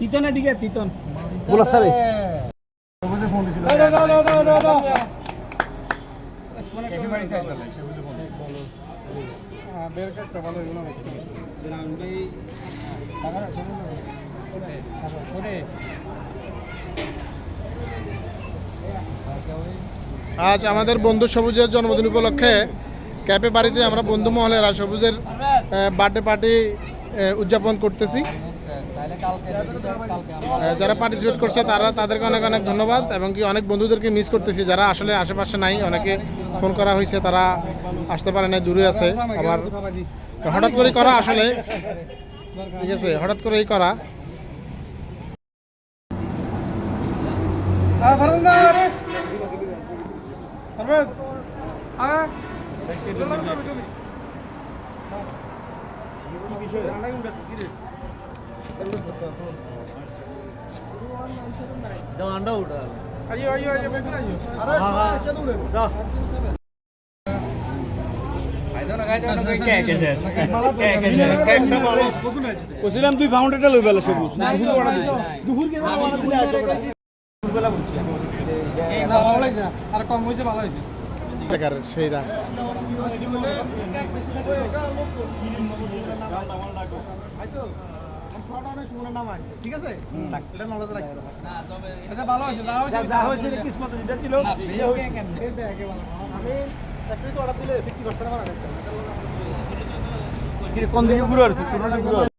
তিতন এদিকে তিতন বলা স্যার সবুজে ফোন দিছিল দাও ক্যাফে বাড়িতে আসলে সবুজে ফোন হ্যাঁ বের করতে ভালো এগুলো গ্রাউন্ড ভাই টাকা ওরে আজ আমাদের বন্ধু সবুজের জন্মদিন উপলক্ষে ক্যাফে বাড়িতে আমরা বন্ধু মহলেরা সবুজের বার্থডে পার্টি উদযাপন করতেছি। যারা পার্টিসিপেট করছে তাদেরকে অনেক অনেক ধন্যবাদ এবং কি অনেক বন্ধুদেরকে মিস করতেছি যারা আসলে আশেপাশে নাই। অনেকে ফোন করা হয়েছে, তারা আসতে পারে না, দূরে আছে। আবার হঠাৎ করেই করা আসলে, ঠিক আছে, হঠাৎ করেই করা। কইছিলাম তুই ফাউন্ডেটা লই বেলা সবুজ দুপুর আর কম হয়েছে ভালো হয়েছে সেইটা ঠিক আছে এটা নলেজ রাখতে এটা ভালো হয়েছে যা হয়েছে কিসমত যেটা ছিল আমি চাকরি তো অর্ডার দিলে 50% আমার কোন দিকে ঘুরে আর